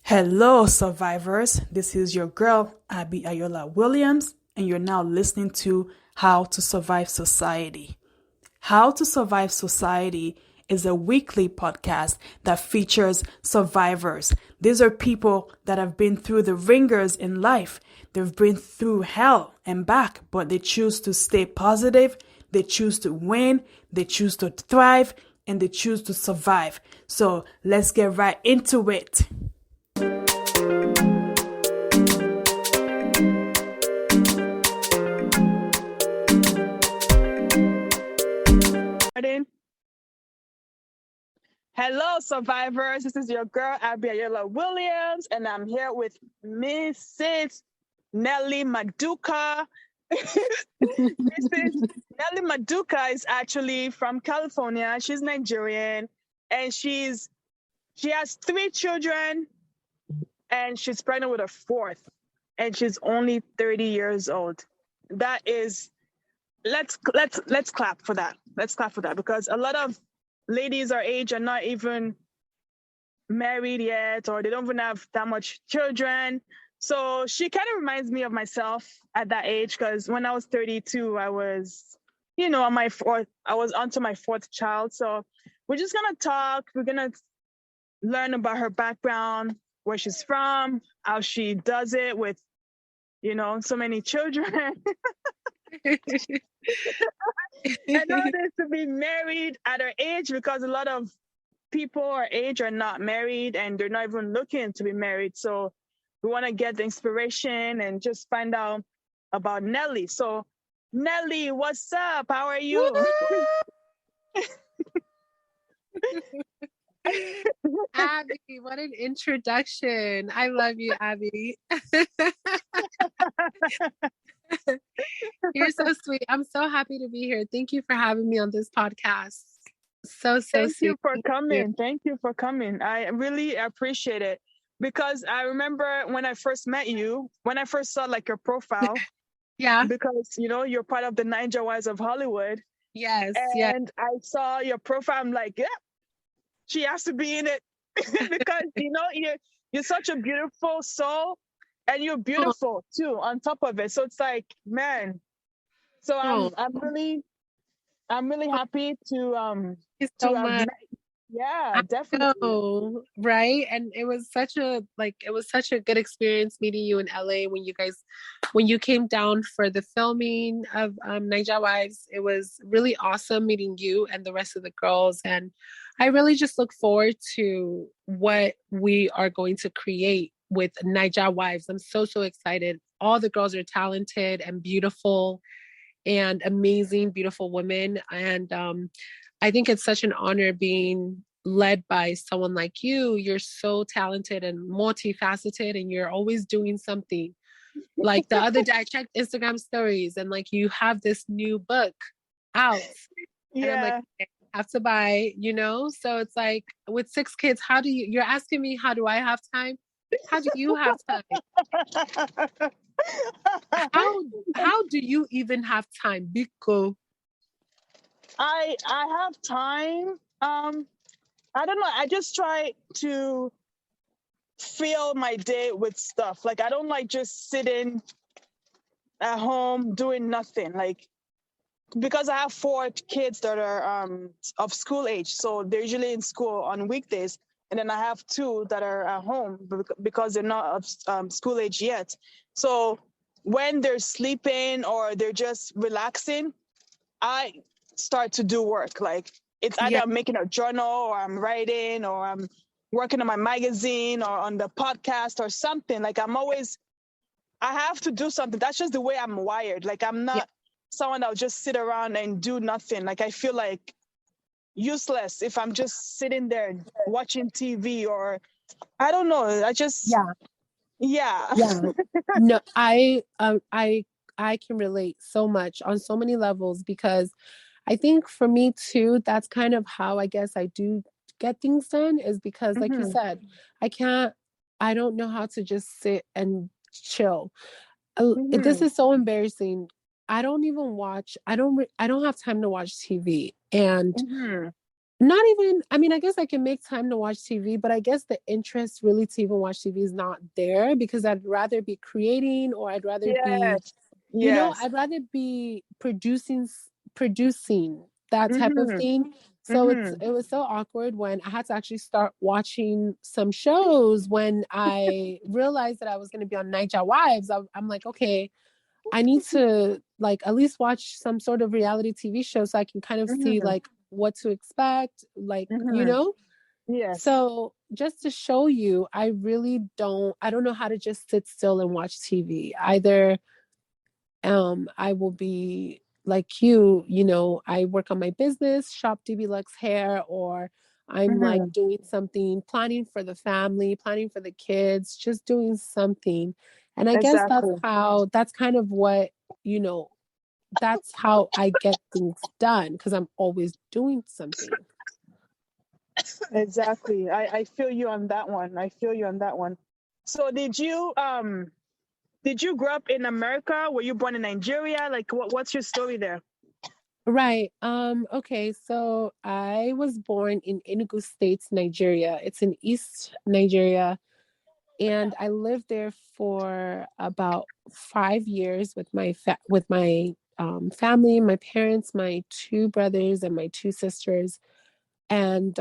Hello, survivors. This is your girl, Abby Ayola Williams, and you're now listening to How to Survive Society. How to Survive Society is a weekly podcast that features survivors. These are people that have been through the ringers in life. They've been through hell and back, but they choose to stay positive, they choose to win, they choose to thrive, and they choose to survive. So let's get right into it. Hello, survivors. This is your girl, Abby Ayola Williams, and I'm here with Mrs. Nelly Maduka. Mrs. Nelly Maduka is actually from California. She's Nigerian, and she has three children, and she's pregnant with a fourth, and she's only 30 years old. That is, let's clap for that. Let's clap for that, because a lot of ladies our age are not even married yet, or they don't even have that much children. So she kind of reminds me of myself at that age, because when I was 32, I was, on I was onto my fourth child. So we're just going to talk. We're going to learn about her background, where she's from, how she does it with, so many children. And all this to be married at her age, because a lot of people our age are not married and they're not even looking to be married. So we want to get the inspiration and just find out about Nelly. So Nelly, what's up? How are you? Abby, what an introduction. I love you, Abby. You're so sweet. I'm so happy to be here. Thank you for having me on this podcast. So Thank sweet. you for coming. Thank you for coming. I really appreciate it, because I remember when I first met you, when I first saw like your profile, Yeah. because you're part of the Ninja Wives of Hollywood. Yes. And I saw your profile. I'm like, yeah, she has to be in it. Because you're such a beautiful soul, and you're beautiful too on top of it. So it's like, man. So I'm really happy to Thank you to so have much. met. Yeah, definitely. Know, right? And it was such a good experience meeting you in LA when you came down for the filming of Naija Wives. It was really awesome meeting you and the rest of the girls, and I really just look forward to what we are going to create with Naija Wives. I'm so excited. All the girls are talented and beautiful and amazing, beautiful women, and I think it's such an honor being led by someone like you. You're so talented and multifaceted, and you're always doing something. Like the other day, I checked Instagram stories, and like you have this new book out. Yeah. And I'm like, okay, I have to buy, So it's like with 6 kids, you're asking me, how do I have time? How do you have time? How do you even have time? Because I have time. I don't know. I just try to fill my day with stuff. Like, I don't like just sitting at home doing nothing. Like, because I have 4 kids that are of school age, so they're usually in school on weekdays, and then I have 2 that are at home because they're not of school age yet. So when they're sleeping or they're just relaxing, I start to do work. Like, it's either I'm making a journal, or I'm writing, or I'm working on my magazine, or on the podcast or something. Like, I have to do something. That's just the way I'm wired. Like, I'm not someone that'll just sit around and do nothing. Like, I feel like useless if I'm just sitting there watching TV, or I don't know. I just yeah. No, I can relate so much on so many levels, because I think for me too, that's kind of how I guess I do get things done, is because like you said, I don't know how to just sit and chill. This is so embarrassing. I don't even watch, I don't have time to watch TV. And Not even, I mean, I guess I can make time to watch TV, but I guess the interest really to even watch TV is not there because I'd rather be creating, or I'd rather be, Yes. Yes. I'd rather be producing that type of Mhm. thing. So Mhm. it was so awkward when I had to actually start watching some shows when I realized that I was going to be on Night Job Wives. I'm like, okay, I need to like at least watch some sort of reality TV show so I can kind of see Mhm. like what to expect, like, Mhm. Yes. So just to show you, I don't know how to just sit still and watch TV. Either I will be like I work on my business, shop DB Lux hair, or I'm like Mhm. doing something, planning for the family, planning for the kids, just doing something. And I guess Exactly. that's kind of what, you know, that's how I get things done because I'm always doing something. Exactly. I feel you on that one. I feel you on that one. So did you grow up in America? Were you born in Nigeria? Like what's your story there? Right. Okay, so I was born in Enugu State, Nigeria. It's in East Nigeria, and I lived there for about 5 years with my family, my parents, my two brothers, and my two sisters. And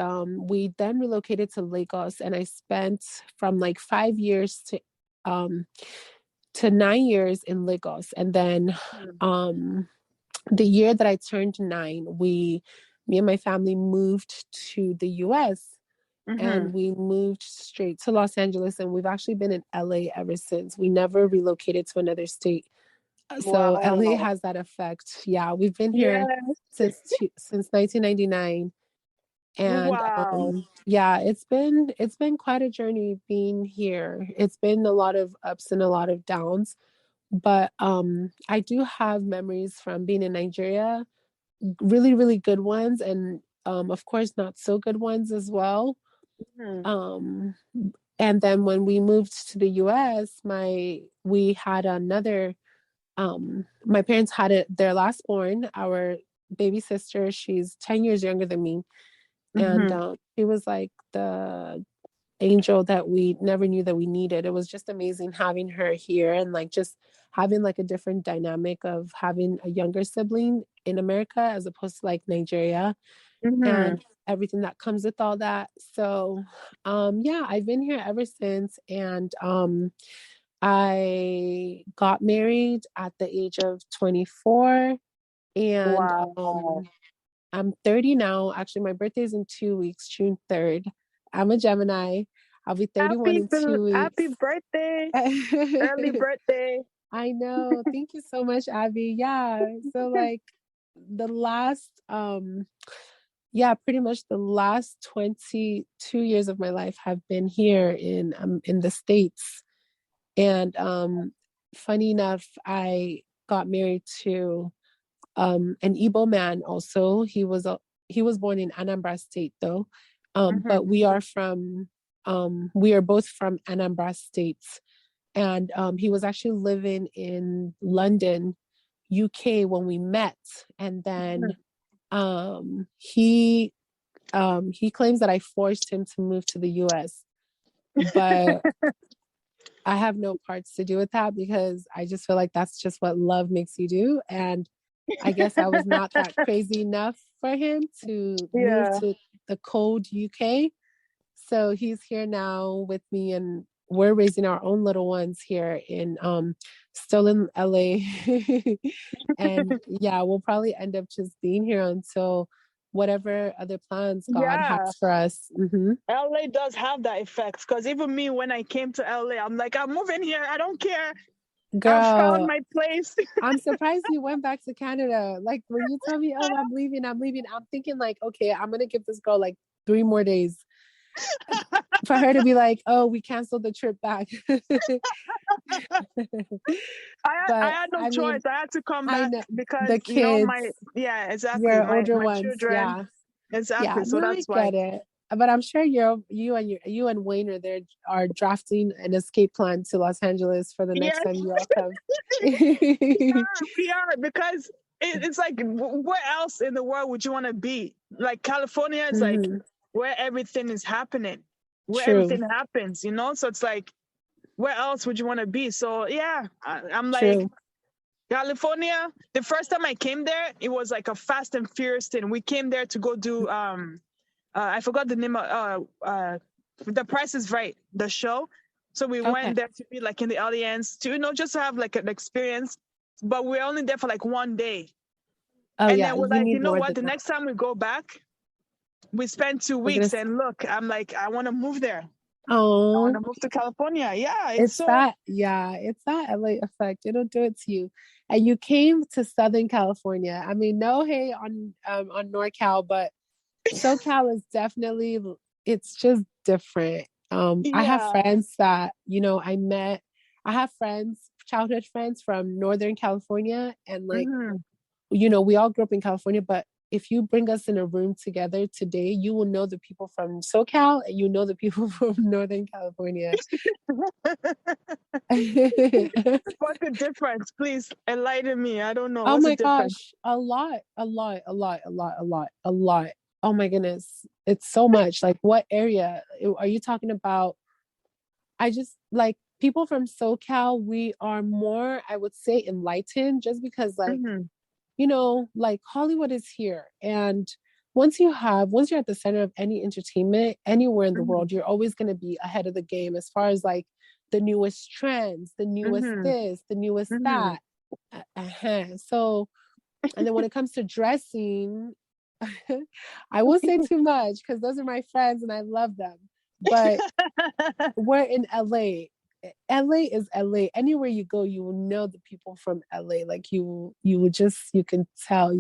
we then relocated to Lagos, and I spent from like 5 years to 9 years in Lagos, and then um the year that I turned nine, me and my family moved to the US, Mhm. and we moved straight to Los Angeles, and we've actually been in LA ever since. We never relocated to another state. So LA Wow. has that effect. Yeah, we've been here Yeah. since 1999. And Wow. yeah, it's been quite a journey being here. It's been a lot of ups and a lot of downs, but I do have memories from being in Nigeria, really, really good ones, and of course, not so good ones as well. Mhm. Um, and then when we moved to the US, we had another. My parents had their last born, our baby sister. She's 10 years younger than me, and Mhm. she was like the angel that we never knew that we needed. It was just amazing having her here and like just having like a different dynamic of having a younger sibling in America as opposed to like Nigeria Mhm. and everything that comes with all that. So yeah, I've been here ever since, and I got married at the age of 24, and Wow. I'm 30 now. Actually, my birthday is in 2 weeks, June 3rd. I'm a Gemini. I'll be 31 in 2 weeks. Happy birthday. Early birthday. I know. Thank you so much, Abby. Yeah. So like the last yeah, pretty much the last 22 years of my life have been here in the States. And funny enough, I got married to an Igbo man also. He was born in Anambra State though. But Mhm. we are both from Anambra State. And he was actually living in London, UK when we met. And then Mhm. he claims that I forced him to move to the US, but I have no parts to do with that because I just feel like that's just what love makes you do. And I guess I was not that crazy enough for him to move Yeah. to the cold UK. So he's here now with me, and we're raising our own little ones here in still in LA. And yeah, we'll probably end up just being here until whatever other plans God Yeah. has for us. LA does have that effect because even me, when I came to LA, I'm like, I'm moving here. I don't care. I've found Girl, my place. I'm surprised you went back to Canada. Like when you tell me, oh, I'm leaving, I'm thinking like, okay, I'm gonna give this girl like 3 more days for her to be like, oh, we canceled the trip back. I But had no I choice. mean, I had to come I back know because the kids, yeah, exactly. your My older my ones, children, yeah. Yeah, exactly. So no, I that's why. get it. but I'm sure you and Wayne are drafting an escape plan to Los Angeles for the next Yes, time you all come. we are because it's like where else in the world would you want to be? Like California is like Mhm. where everything is happening, where True, everything happens, you know? So it's like where else would you want to be? So yeah, I'm like true. California. The first time I came there, it was like a Fast and Furious thing. We came there to go do I forgot the name of The Price is Right, the show. So we Okay. went there to be like in the audience to just have like an experience. But we're only there for like one day. Oh And yeah, then we're you like, you need know more what? than The that. next time we go back, we spend two We're gonna. weeks and look, I'm like, I want to move there. I want Oh, to move to California. Yeah, it's it's so that. Yeah, it's that LA effect. It'll do it to you. And you came to Southern California. I mean, no hate on NorCal, but SoCal is definitely. It's just different. I have yeah. friends that I met. I have friends, childhood friends from Northern California, and like Hmm. we all grew up in California, but if you bring us in a room together today, you will know the people from SoCal and you know the people from Northern California. Oh What's the difference? Please enlighten me. I don't know. What's the my difference? gosh, a lot, a lot, a lot, a lot, a lot, a lot. Oh my goodness. It's so much. Like, what area are you talking about? I just like people from SoCal, we are more, I would say, enlightened just because, like, Hmm. like Hollywood is here. And once you're at the center of any entertainment anywhere in the Hmm. world, you're always going to be ahead of the game as far as like the newest trends, the newest Hmm. this, the newest Hmm. that. So, and then when it comes to dressing, I won't say too much because those are my friends and I love them. But we're in LA. LA is LA. Anywhere you go, you will know the people from LA. Like you can tell,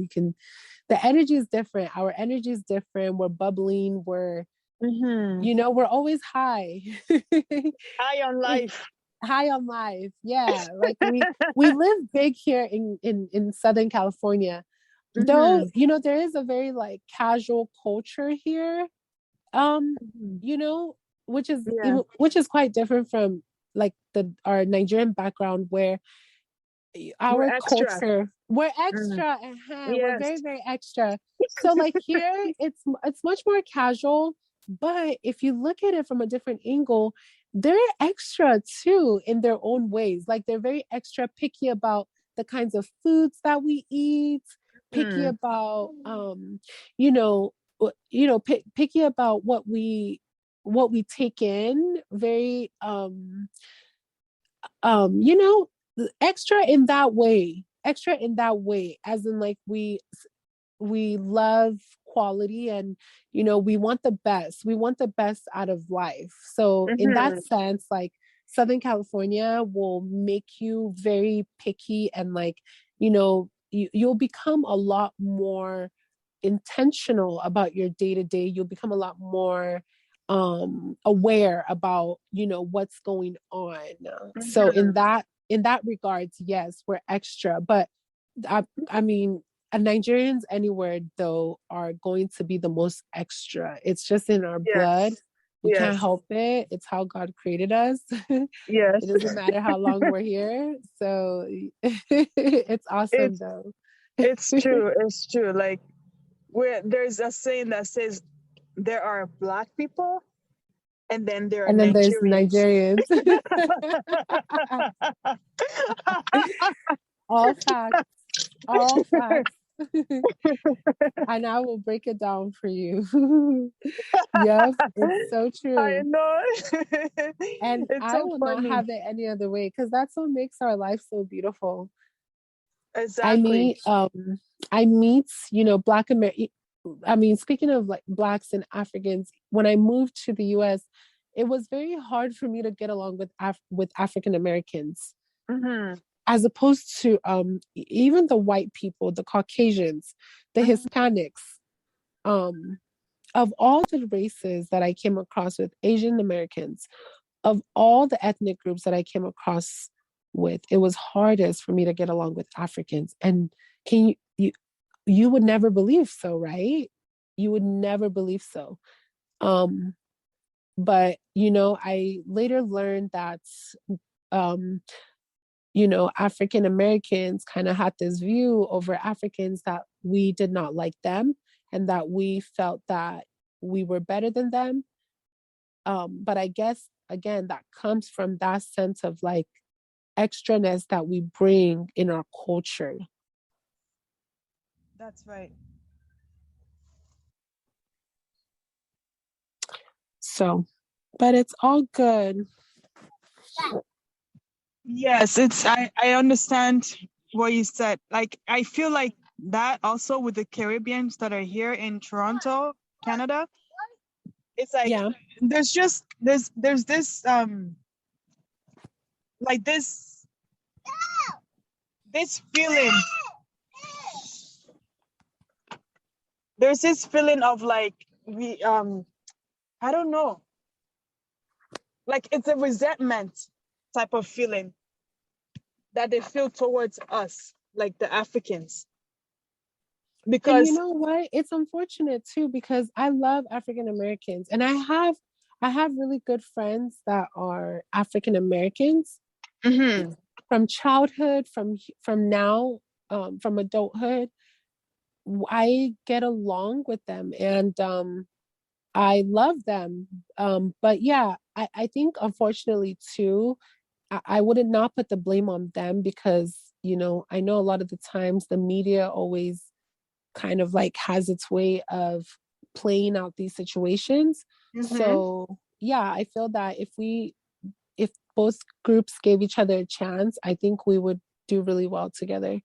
the energy is different. Our energy is different. We're bubbling. Hmm. We're always high. Eye on life. High on life. Yeah. Like we live big here in Southern California. Though, Hmm. there is a very like casual culture here. Um, Hmm. you know, Yeah. which is quite different from like our Nigerian background where We're our extra. culture we're Mm. extra, we're Yes. very, very extra. So like here it's much more casual, but if you look at it from a different angle, they're extra too in their own ways. Like they're very extra picky about the kinds of foods that we eat, picky Mm. about you know picky about what we take in, very you know extra in that way, as in like we love quality, and we want the best out of life. So in that Hmm. sense, like Southern California will make you very picky, and like you'll become a lot more intentional about your day to day. You'll become a lot more aware about what's going on. So Hmm. in that regards, yes, we're extra. But I mean, Nigerians anywhere though are going to be the most extra. It's just in our blood. Yes. We can't Yes. help it. It's how God created us. It Yes. doesn't matter how long we're here. So it's awesome It's though. it's true. It's true. Like there's a saying that says there are black people and then there are And then there's Nigerians. Nigerians. All facts. All facts. And I will break it down for you. Yep, it's so I true. know. And It's I so will not funny. have it any other way because that's what makes our life so beautiful. I Exactly. meet, I meet, Black American. I mean, speaking of like Blacks and Africans, when I moved to the US, it was very hard for me to get along with African Americans, Hmm. as opposed to even the white people, the Caucasians, the Hispanics. Um, of all the races that I came across with, Asian Americans, of all the ethnic groups that I came across with, it was hardest for me to get along with Africans. And can you would never believe so, right? You would never believe so. But I later learned that um African Americans kind of had this view over Africans that we did not like them and that we felt that we were better than them. But I guess again that comes from that sense of like extraness that we bring in our culture. That's right. So, but it's all good. Yes, I understand what you said. Like I feel like that also with the Caribbeans that are here in Toronto, Canada. It's like Yeah. there's this like this feeling. There's this feeling of like we I don't know. Like it's a resentment type of feeling that they feel towards us, like the Africans. And you Because know what? It's unfortunate too because I love African Americans and I have really good friends that are African Americans Mhm. from childhood, from now, from adulthood. I get along with them and I love them. But yeah, I think unfortunately too, I would not put the blame on them because, I know a lot of the times the media always kind of like has its way of playing out these situations. Mhm. So yeah, I feel that if both groups gave each other a chance, I think we would do really well together.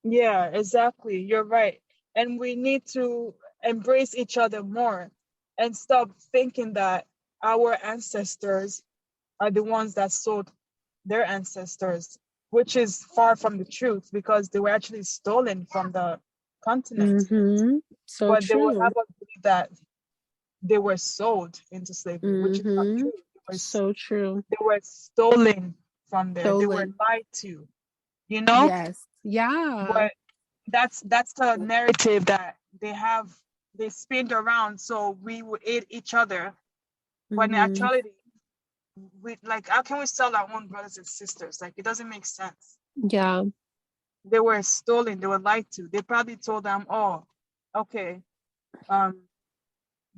Yeah, exactly. You're right. And we need to embrace each other more and stop thinking that our ancestors are the ones that sold their ancestors, which is far from the truth because they were actually stolen from the continent. Mm-hmm. So But they will true. have us believe that they were sold into slavery, which is not Mm-hmm. true. So true. They were stolen from there. They were Stolen. lied to, you know? Yes. Yeah. But that's the narrative that they spinned around so we would aid each other. But in Mm-hmm. actuality, we like how can we sell our own brothers and sisters? Like it doesn't make sense. Yeah. They were stolen, they were lied to. They probably told them, oh, okay, um,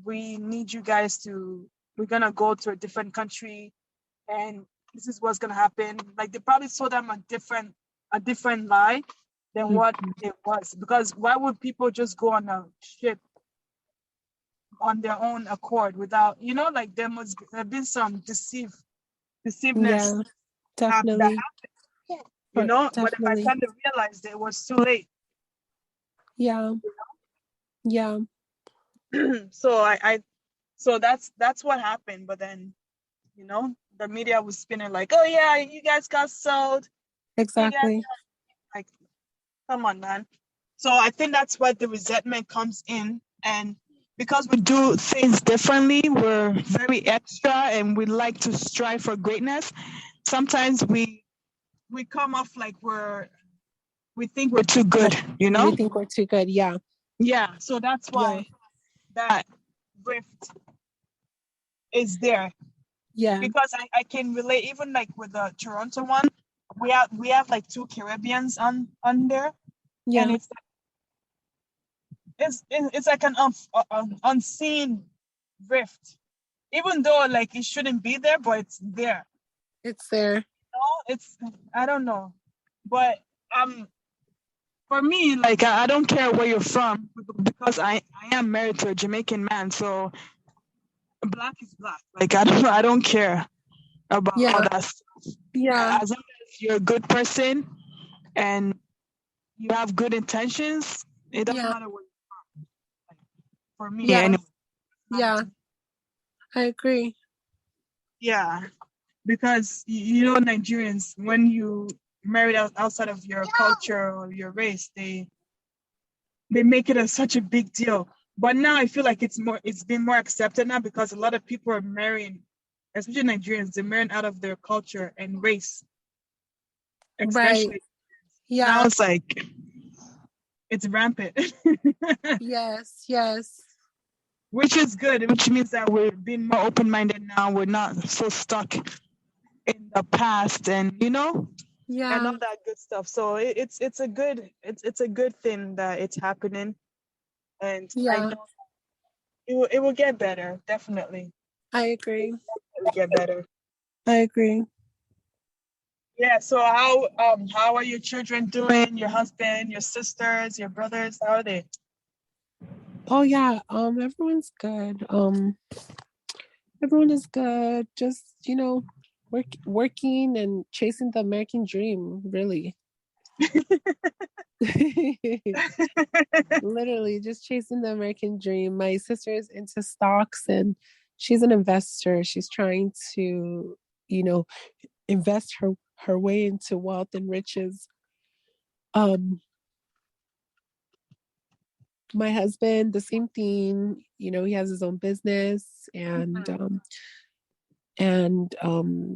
we need you guys to we're gonna go to a different country and this is what's gonna happen. Like they probably told them a different lie than what Mhm. it was. Because why would people just go on a ship on their own accord without, like there must have been some deceiveness Yeah. that Definitely. happened, But but by the definitely. time they realized it was too late. Yeah. Yeah. So so that's what happened. But then, the media was spinning like, oh yeah, you guys got sold. You guys Exactly. like, come on, man. So I think that's where the resentment comes in. And because we do things differently, we're very extra and we like to strive for greatness. Sometimes we come off like we think we're too good, you We know? think we're too good. Yeah. Yeah. So that's Yeah. why that rift is there. Yeah. Because I can relate even like with the Toronto one. We have like two Caribbeans on there, and Yeah. it's like an unseen rift, even though like it shouldn't be there, but it's there. It's there. It's I don't know, but for me, like I don't care where you're from because I am married to a Jamaican man, so black is black. Like I don't care about all Yeah. that stuff. Yeah. As long as you're a good person and you have good intentions, it doesn't Yeah. matter what for me Yeah. anyway. Yeah. I agree. Yeah, because Nigerians, when you married outside of your culture or your race, they make it such a big deal. But now I feel like it's been more accepted now because a lot of people are marrying, especially Nigerians, they're marrying out of their culture and race, Right. especially now. Yeah. It's like it's rampant. Yes. Yes. which is good, which means that we're being more open-minded now. We're not so stuck in the past, and and all Yeah. that good stuff. So it's a good it's a good thing that it's happening, and I Yeah. know it will get better. Definitely, I agree. it will get better. I agree. Yeah. So how are your children doing? Your husband, your sisters, your brothers? How are they? Oh yeah. Everyone's good. Everyone is good. Just, working and chasing the American dream, really. Literally just chasing the American dream. My sister is into stocks and she's an investor. She's trying to, you know, invest her way into wealth and riches. Um, my husband, the same thing. He has his own business, and Mhm.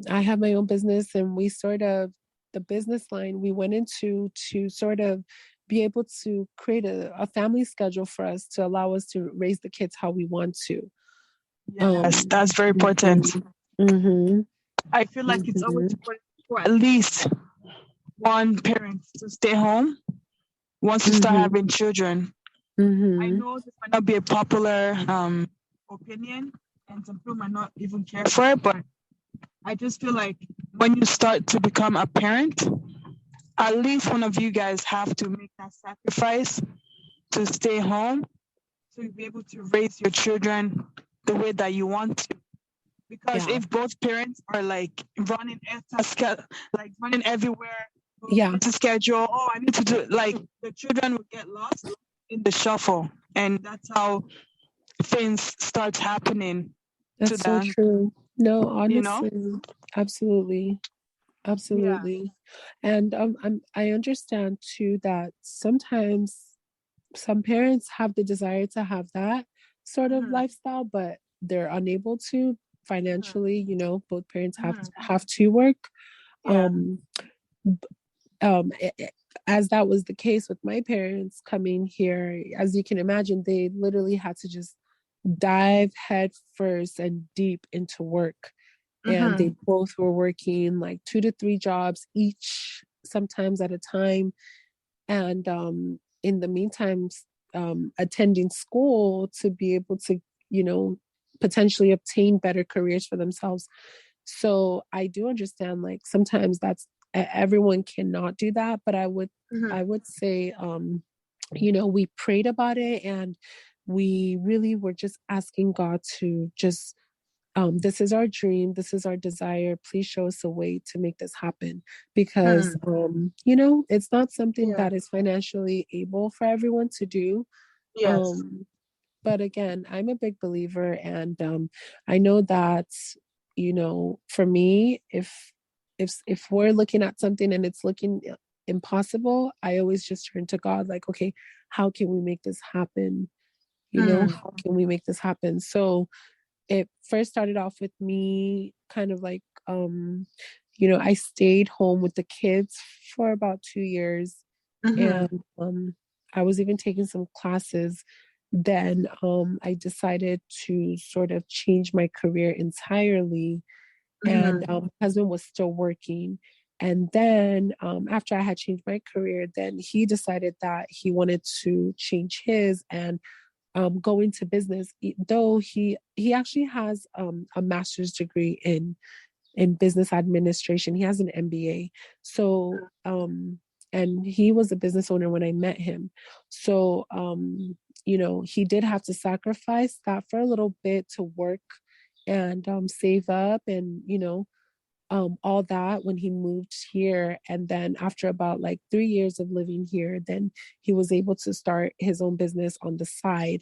I have my own business, and we sort of the business line we went into to sort of be able to create a family schedule for us to allow us to raise the kids how we want to. Yes, that's very important. Mhm, mhm, I feel like it's always mhm, important for at least one parent to stay home once you start mhm, having children. I mhm. know this might not be a popular opinion, and some people might not even care for it, but I just feel like when you start to become a parent, at least one of you guys have to make that sacrifice to stay home so you'll be able to raise your children the way that you want to. Because Yeah, if both parents are like like running everywhere, yeah, busy schedule, oh, I need to do it, like the children will get lost in the shuffle. And that's how things start happening to that's so them, true. No, you know? honestly, absolutely. Yeah. Absolutely. And I understand too that sometimes some parents have the desire to have that sort of Mm-hmm. lifestyle, but they're unable to Mm-hmm. financially, both parents have Mm-hmm. have to work. Yeah. Um um i- i- as that was the case with my parents coming here, as you can imagine, they literally had to just dive head first and deep into work, and Mm-hmm. they both were working like 2 to 3 jobs each, sometimes at a time, and in the meantime, attending school to be able to, you know potentially obtain better careers for themselves. So I do understand, like, sometimes everyone cannot do that, but Mm-hmm. I would say, we prayed about it, and we really were just asking God to just, this is our dream, this is our desire, please show us a way to make this happen, because Mm-hmm. it's not something Yeah. that is financially able for everyone to do. Yes. um but again, I'm a big believer, and I know that, for me, if we're looking at something and it's looking impossible, I always just turn to God, like, okay, how can we make this happen? Mm-hmm. How can we make this happen? So it first started off with me kind of like, I stayed home with the kids for about 2 years, Mm-hmm. and I was even taking some classes. Then I decided to sort of change my career entirely, and Mm-hmm. my husband was still working. And then after I had changed my career, then he decided that he wanted to change his and go into business, though he actually has a master's degree in business administration. He has an MBA. So and he was a business owner when I met him. So he did have to sacrifice that for a little bit to work and save up, and all that when he moved here. And then after about like 3 years of living here, then he was able to start his own business on the side.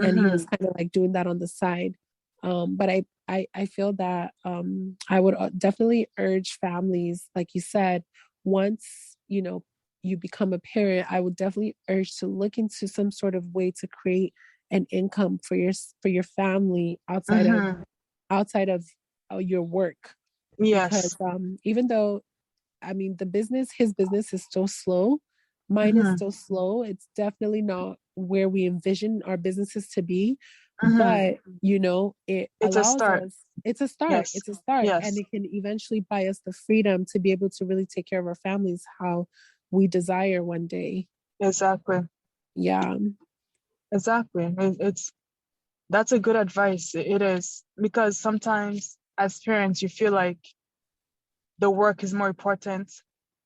And he was Mm-hmm. kind of like doing that on the side. But I feel that I would definitely urge families, like you said, once, you become a parent, I would definitely urge to look into some sort of way to create an income for your family Mm-hmm. outside of your work, because Yes. even though, I mean, his business is still slow, mine is Mm-hmm. still slow. It's definitely not where we envision our businesses to be, Mm-hmm. but it It's a allows start. us, it's a start, Yes. it's a start, and Yes. it can eventually buy us the freedom to be able to really take care of our families how we desire one day. Exactly. Yeah. Exactly. It's that's a good advice. It is because sometimes as parents you feel like the work is more important,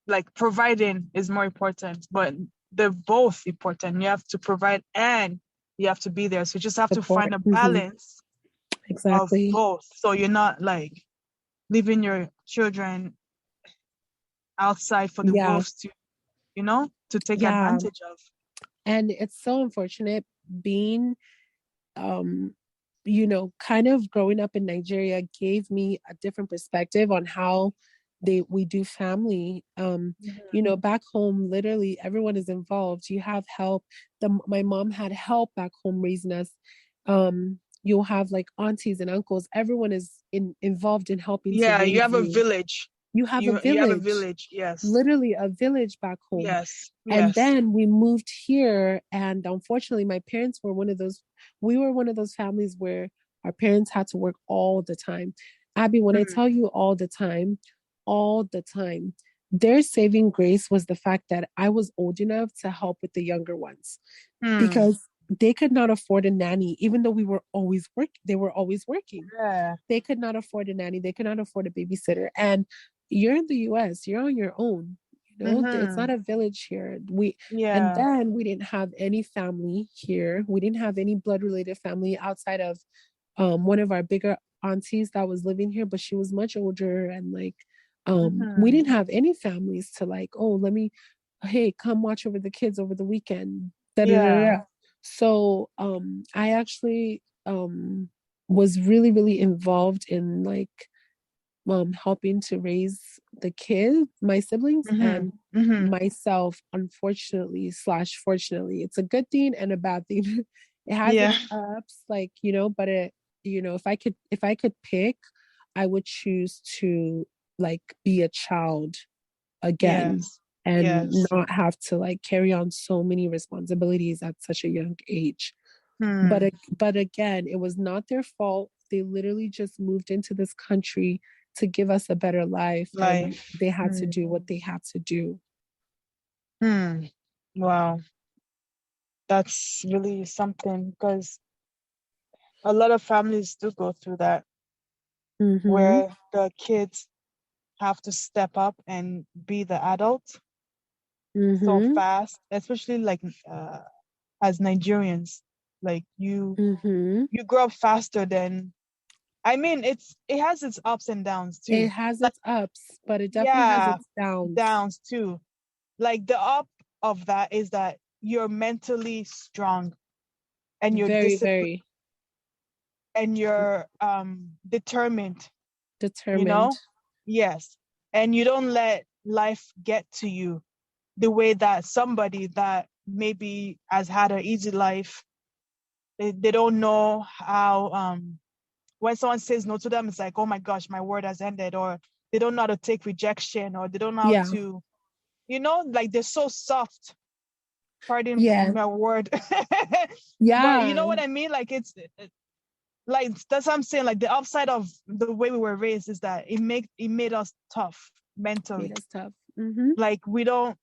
like providing is more important, but they're both important. You have to provide and you have to be there. So you just have to find Support. a Hmm. balance of Exactly. both. So you're not like leaving your children outside for the Yeah. wolves to, to take Yeah. advantage of. And it's so unfortunate being um kind of growing up in Nigeria gave me a different perspective on how we do family. Back home, literally everyone is involved. You have help. My mom had help back home raising us. You'll have like aunties and uncles. Everyone is involved in helping to Yeah, you raise have a you. village. You have a You have a village, village. Yes. literally a village back home. Yes. And Yes. then we moved here, and unfortunately, my parents were we were one of those families where our parents had to work all the time. Abby, when I Mm. tell you all the time, their saving grace was the fact that I was old enough to help with the younger ones Mm. because they could not afford a nanny, even though we were always they were always working. Yeah. They could not afford a nanny, they could not afford a babysitter. And you're in the US, you're on your own. It's not Mm-hmm. a village here. And Yeah. then we didn't have any family here. We didn't have any blood related family outside of one of our bigger aunties that was living here, but she was much older, and like we Mm-hmm. didn't have any families to like, oh, hey, come watch over the kids over the weekend. Da, da, da, Yeah. da. So I actually was really, really involved in like helping to raise the kids, my siblings, Mm-hmm. and Mm-hmm. myself. Unfortunately slash fortunately, it's a good thing and a bad thing. It has Yeah. its ups, like but it if I could pick, I would choose to like be a child again Yes. and Yes. not have to like carry on so many responsibilities at such a young age. Hmm. But again, it was not their fault. They literally just moved into this country to give us a better life, and Life. they had to Hmm. do what they had to do. Hmm. Wow. That's really something because a lot of families do go through that Mm-hmm. where the kids have to step up and be the adult so Mm-hmm. fast, especially like as Nigerians. Like Mm-hmm. you grow up faster than I mean it has its ups and downs It too. has Like its ups, but it definitely has yeah, its downs. downs too. Like the up of that is that you're mentally strong and you're Very, disciplined very and you're determined, you determined. know? Yes. And you don't let life get to you the way that somebody that maybe has had an easy life, they don't know how when someone says no to them, it's like, oh my gosh, my word has ended, or they don't know how to take rejection, or they don't know how Yeah. to, like they're so soft, pardon Yeah. my word. But you know Yeah. what I mean? Like like that's what I'm saying. Like the upside of the way we were raised is that it made us tough Made mentally. us tough. Mm-hmm. Like we don't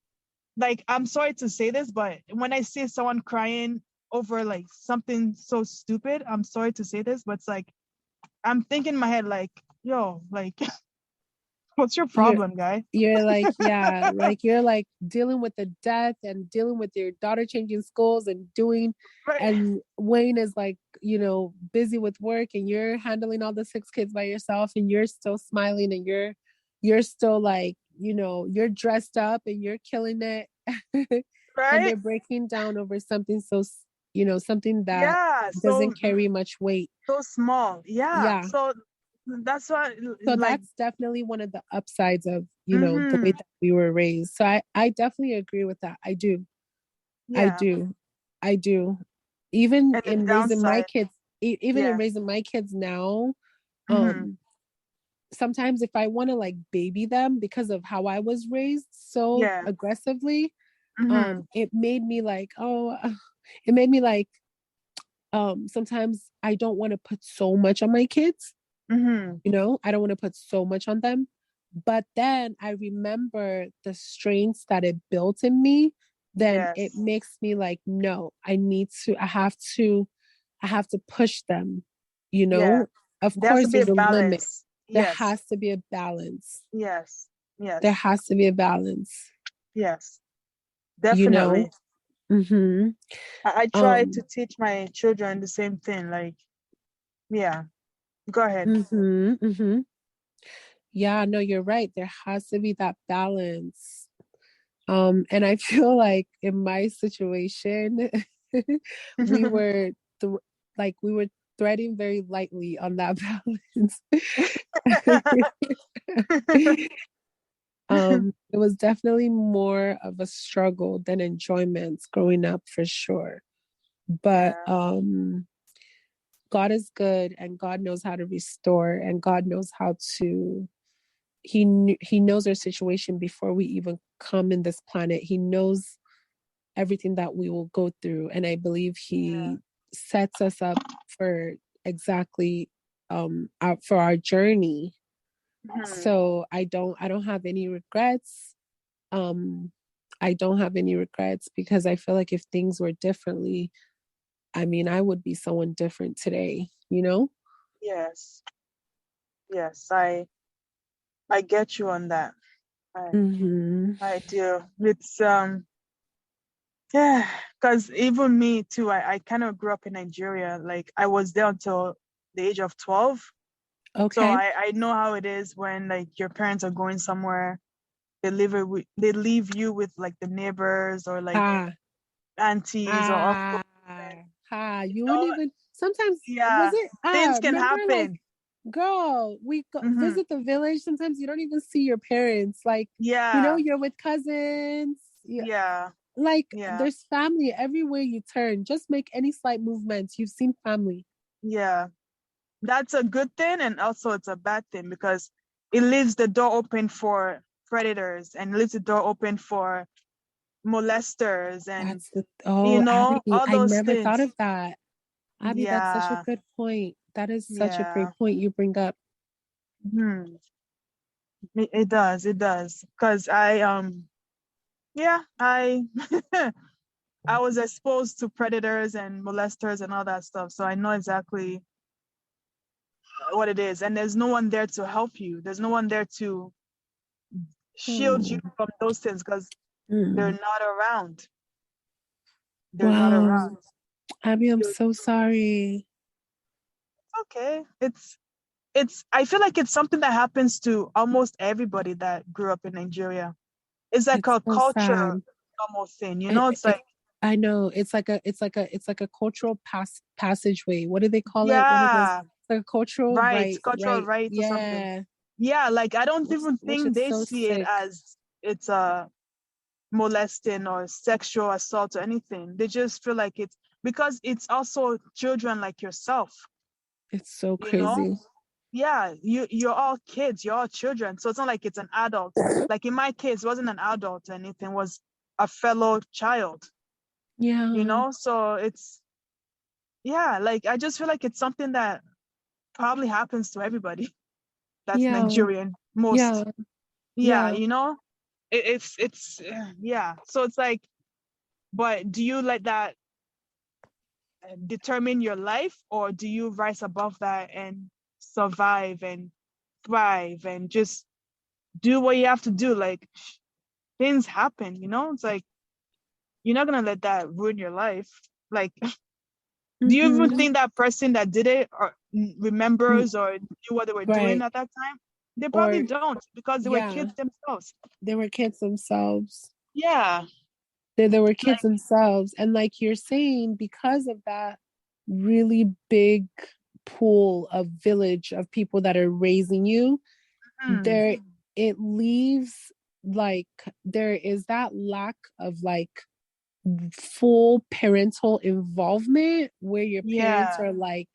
like I'm sorry to say this, but when I see someone crying over like something so stupid, I'm sorry to say this, but it's like I'm thinking in my head like, yo, like what's your You're problem, guy? you're like, yeah, like you're like dealing with the death and dealing with your daughter changing schools and Right. and Wayne is like, busy with work, and you're handling all the six kids by yourself, and you're still smiling, and you're still like, you're dressed up and you're killing it. And Right? they're breaking down over something so, something that Yeah. So doesn't carry much weight. so small. Yeah. Yeah. So that's why So like that's definitely one of the upsides of, the way mm-hmm. that we were raised. So I definitely agree with that. I do. I Yeah. do. I do. Even And the in raising my downside. kids, even in Yeah. raising my kids now, Mm-hmm. um, sometimes if I want to like baby them because of how I was raised so Yeah. aggressively, Mm-hmm. it made me like, oh, it made me like, sometimes I don't want to put so much on my kids. Mm-hmm. I don't want to put so much on them. But then I remember the strengths that it built in me. Then it Yes. makes me like, no, I have to push them, you Yeah. know? Of There has to course, be a there's a limit. balance. There Yes. has to be a balance. Yes. There Yes. has to be a balance, Yes. you know? Definitely. Mm-hmm. I try to Um, teach my children the same thing. Like, yeah. Go ahead. mm-hmm, mm-hmm. Yeah, no, you're right. There has to be that balance. And I feel like in my situation, we were th- we were threading very lightly on that balance. It was definitely more of a struggle than enjoyment growing up for sure. But Yeah. God is good and God knows how to restore and God knows how to he knows our situation before we even come in this planet. He knows everything that we will go through. And I believe he sets us up for exactly for our journey. Mhm. So I don't have any regrets. Um I don't have any regrets because I feel like if things were differently, I mean, I would be someone different today, you know? Yes. Yes. I get you on that. I Mm-hmm. I do. It's yeah, because even me too, I kind of grew up in Nigeria. Like I was there until the age of 12. So Okay. I know how it is when like your parents are going somewhere, they leave you with like the neighbors or like Ah, aunties or uncles, ah, and you you wouldn't know, even sometimes was yeah, it things can remember like happen. girl, we go Hmm. visit the village. Sometimes you don't even see your parents. Like, Yeah, you're with cousins. Yeah, yeah, like yeah, there's family everywhere you turn. Just make any slight movements. You've seen family. yeah. That's a good thing, and also it's a bad thing because it leaves the door open for predators and leaves the door open for molesters and That's the Abby, all I those never thought things. of that. Abby, that's such a Yeah, good point. That is such a great yeah. point you bring up. Hmm. It does, it does. Because yeah, I was exposed to predators and molesters and all that stuff, so I know exactly what it is. And there's no one there to help you. There's no one there to shield you Oh, from those things because they're mm. not around. They're not Wow. around. Abby, I'm You so sorry. okay? It's I feel like it's something that happens to almost everybody that grew up in Nigeria. It's like It's a so culture sad. almost thing, you I, know? It's it, like I know it's like a cultural passageway. What do they call it? What are those? yeah, It's like a cultural right, right, cultural right. rights or something. Yeah, Yeah, like I don't even which think is they so see it sick. as it's a molesting or sexual assault or anything. They just feel like it's because it's also children like yourself, It's so you know? crazy. Yeah, you're all kids, you're all children. So it's not like it's an adult. Like in my case, it wasn't an adult or anything, it was a fellow child, you Yeah, know? So it's yeah, like I just feel like it's something that probably happens to everybody that's yeah, Nigerian, most. yeah, Yeah, yeah. you know? It's yeah. So it's like, but do you let that determine your life, or do you rise above that and survive and thrive and just do what you have to do? Like things happen, you know? It's like you're not gonna let that ruin your life. Like, do you even Mm-hmm. think that person that did it or remembers or knew what they were doing Right. at that time? They probably Or don't because they were yeah, kids themselves. they were kids themselves. Yeah, They were kids like themselves. And like you're saying, because of that really big pool of village of people that are raising you, hmm, there it leaves like there is that lack of like full parental involvement where your parents yeah, are like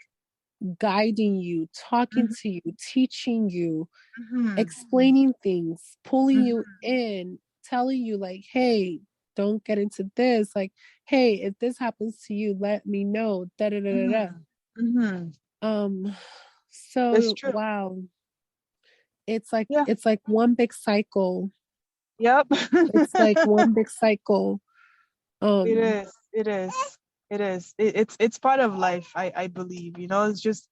guiding you, talking hmm, to you, teaching you, hmm, explaining things, pulling you hmm, in, telling you like, hey, don't get into this. Like, hey, if this happens to you, let me know. Da da da da da. Mm-hmm. Um, It's so true. wow, Yeah. it's like one big cycle. Yep. It's like one big cycle. It Um, is. It is. It is. It's part of life. I believe. It's just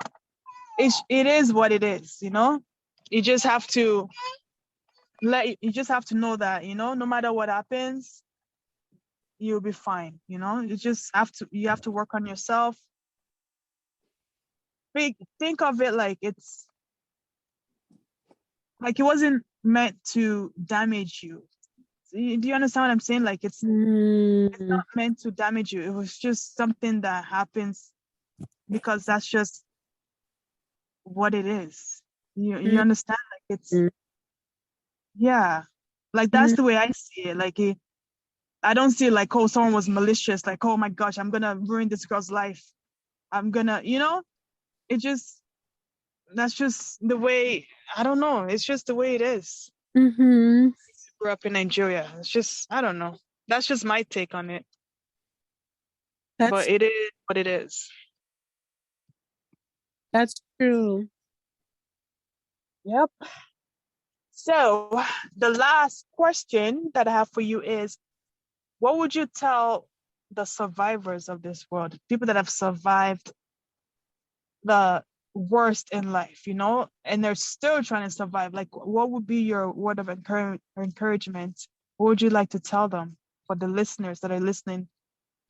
it is what it is. You just have to you just have to know that no matter what happens, you'll be fine. You have to work on yourself. Think of it like it's like it wasn't meant to damage you. Do you understand what I'm saying? Like it's mm, not meant to damage you. It was just something that happens because that's just what it is. You mm, understand? Like it's mm, yeah. Like that's mm. the way I see it. Like I don't see it like, oh, someone was malicious, like, oh my gosh, I'm gonna ruin this girl's life. I'm gonna, it just that's just the way, I don't know. It's just the way it is. Mm-hmm. Grew up in Nigeria. It's just, I don't know. That's just my take on it. That's But it is what it is. that's true. Yep. So the last question that I have for you is, what would you tell the survivors of this world, people that have survived the worst in life, and they're still trying to survive? Like, what would be your word of encouragement? What would you like to tell them, for the listeners that are listening,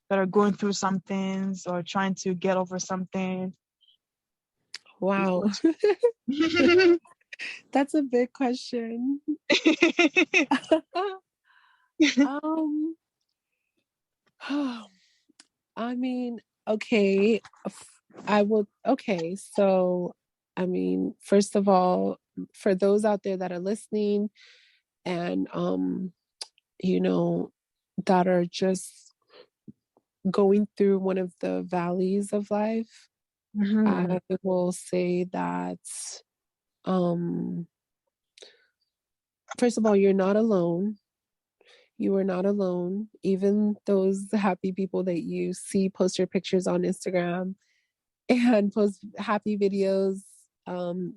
that are going through some things or trying to get over something? Wow. What you- That's a big question. Um, I mean, okay, I will. Okay, so I mean, first of all, for those out there that are listening and you know, that are just going through one of the valleys of life, Mhm. I will say that um first of all, you're not alone. You are not alone. Even those happy people that you see post your pictures on Instagram and post happy videos,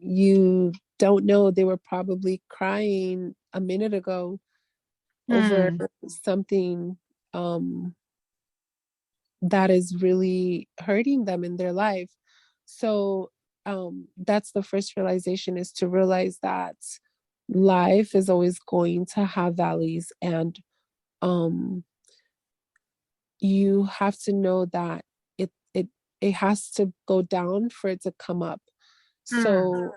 you don't know they were probably crying a minute ago over Hmm. something that is really hurting them in their life. So that's the first realization, is to realize that life is always going to have valleys, and um, you have to know that it it it has to go down for it to come up. Hmm. So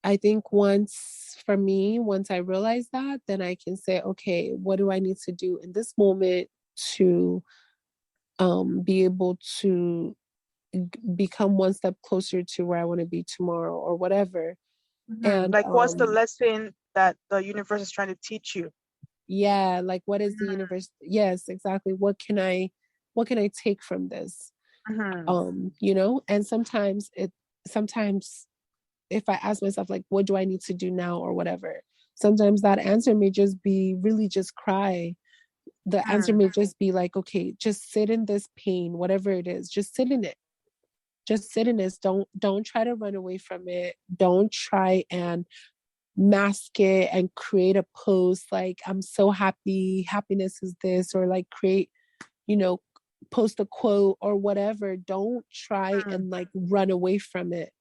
I think for me, once I realize that, then I can say, okay, what do I need to do in this moment to be able to become one step closer to where I want to be tomorrow or whatever. Mhm. And Like, what's the lesson that the universe is trying to teach you? yeah, like what is the universe? Yes, exactly. What can I take from this? Mhm. And sometimes if I ask myself, like, what do I need to do now or whatever, sometimes that answer may just be really just cry. The answer Mhm. may just be like, okay, just sit in this pain, whatever it is, just sit in it. Just sit in this. Don't try to run away from it. Don't try and mask it and create a post like, I'm so happy, happiness is this, or like create, you know, post a quote or whatever. Don't try Mhm. and like run away from it.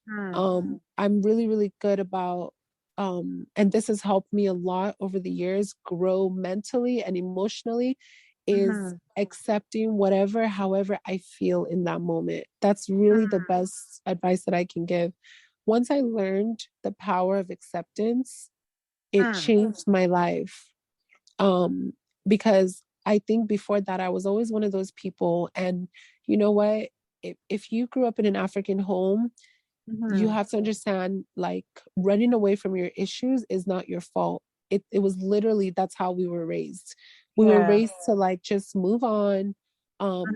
Mhm. I'm really, really good about and this has helped me a lot over the years grow mentally and emotionally, is Mhm. accepting whatever, however I feel in that moment. That's really the best advice that I can give. Once I learned the power of acceptance, it Mhm. changed my life. Because I think before that I was always one of those people, and you know what, if you grew up in an African home, you Mhm. have to understand, like, running away from your issues is not your fault. It was literally, that's how we were raised. We were Yeah. raised to like just move on,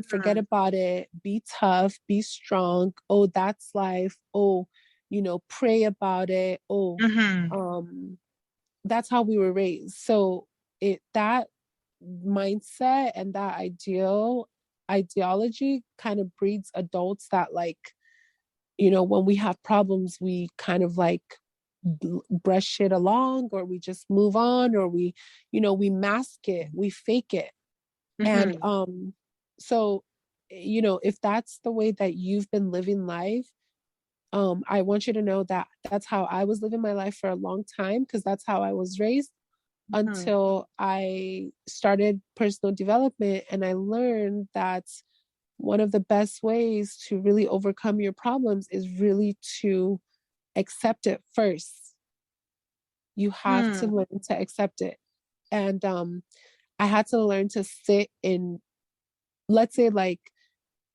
forget Mhm. about it, be tough, be strong. Oh, that's life. Oh, pray about it. Oh, Mhm. um that's how we were raised. So that mindset and that ideology kind of breeds adults that, like, when we have problems, we kind of like brush it along, or we just move on, or we mask it, we fake it. And Mm-hmm. so if that's the way that you've been living life, I want you to know that that's how I was living my life for a long time, because that's how I was raised, Mm-hmm. until I started personal development, and I learned that one of the best ways to really overcome your problems is really to accept it first. You have to Hmm. learn to accept it. And I had to learn to sit in, let's say, like,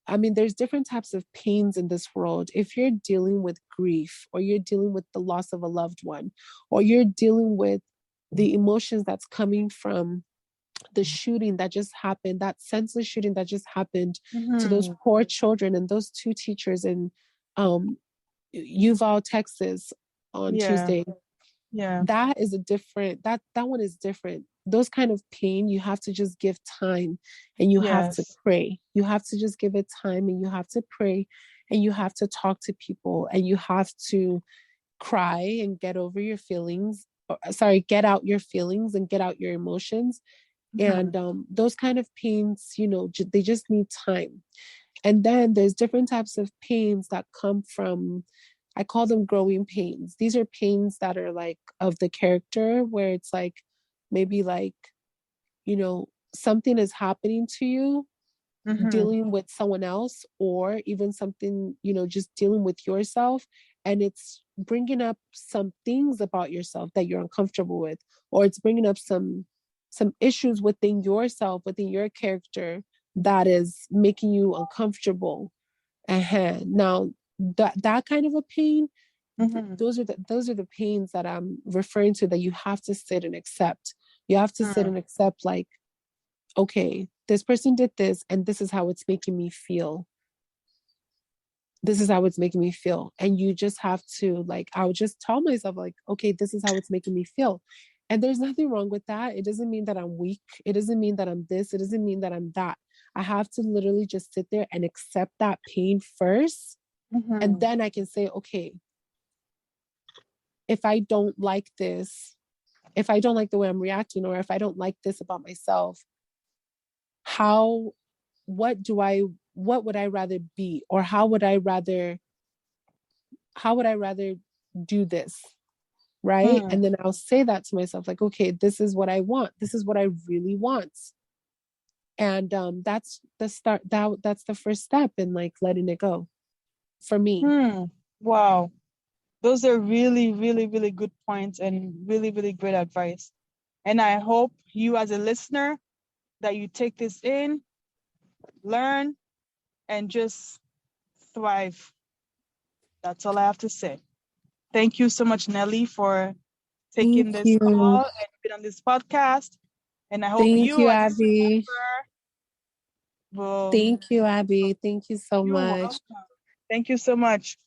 I mean, there's different types of pains in this world. If you're dealing with grief, or you're dealing with the loss of a loved one, or you're dealing with the emotions that's coming from the shooting that just happened, that senseless shooting that just happened to those Mm-hmm. poor children and those two teachers in um, Uvalde, Texas on Yeah. Tuesday, Yeah. that is a different, that one is different. Those kind of pain, you have to just give time, and you have to Yes. pray. You have to just give it time, and you have to pray, and you have to talk to people, and you have to cry and get over your feelings. Sorry, get out your feelings and get out your emotions. Mm-hmm. And those kind of pains, they just need time. And then there's different types of pains that come from, I call them growing pains. These are pains that are like of the character, where it's like, maybe like, something is happening to you, Mm-hmm. dealing with someone else, or even something, just dealing with yourself. And it's bringing up some things about yourself that you're uncomfortable with, or it's bringing up some issues within yourself, within your character, that is making you uncomfortable. Now, that kind of a pain, Mm-hmm. those are the pains that I'm referring to, that you have to sit and accept. You have to sit and accept, like, okay, this person did this, and this is how it's making me feel. This is how it's making me feel. And you just have to, like, I would just tell myself, like, okay, this is how it's making me feel. And there's nothing wrong with that. It doesn't mean that I'm weak. It doesn't mean that I'm this. It doesn't mean that I'm that. I have to literally just sit there and accept that pain first. And Mm-hmm. then I can say, okay, if I don't like this, if I don't like the way I'm reacting, or if I don't like this about myself, how, what do I, what would I rather be? Or how would I rather do this? Right. Hmm. And then I'll say that to myself, like, okay, this is what I want. This is what I really want. And that's the start. That's the first step in, like, letting it go for me. Hmm. Wow. Those are really, really, really good points and really, really great advice. And I hope you, as a listener, that you take this in, learn, and just thrive. That's all I have to say. Thank you so much, Nelly, for taking Thank this you. call and being on this podcast. And I hope Thank you, you, as a Abby. survivor, will. Thank you, Abby. Thank you so You're much. welcome. Thank you so much.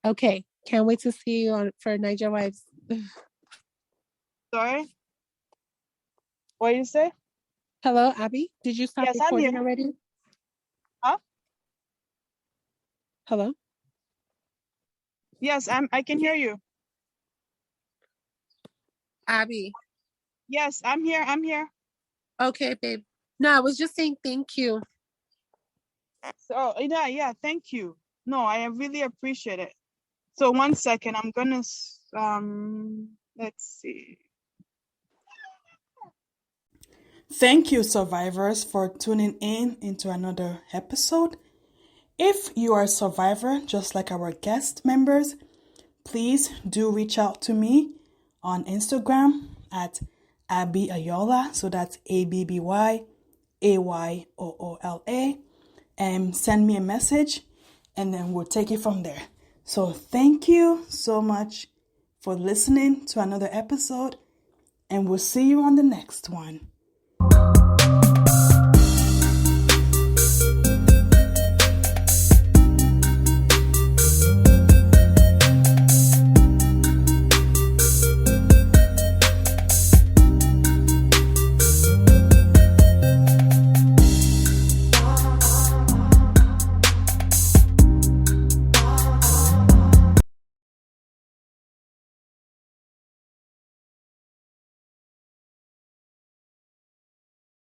Okay. Can't wait to see you for Niger Wives. Sorry, what did you say? Hello, Abby. Did you stop Yes, I'm here. recording already? Huh? Hello? Yes, I can hear you. Abby. Yes, I'm here. I'm here. Okay, babe. No, I was just saying thank you. So yeah, thank you. No, I really appreciate it. So 1 second, I'm gonna let's see. Thank you, survivors, for tuning in into another episode. If you are a survivor, just like our guest members, please do reach out to me on Instagram at Abby Ayola. So that's ABBYAYOOLA. And send me a message, and then we'll take it from there. So thank you so much for listening to another episode, and we'll see you on the next one.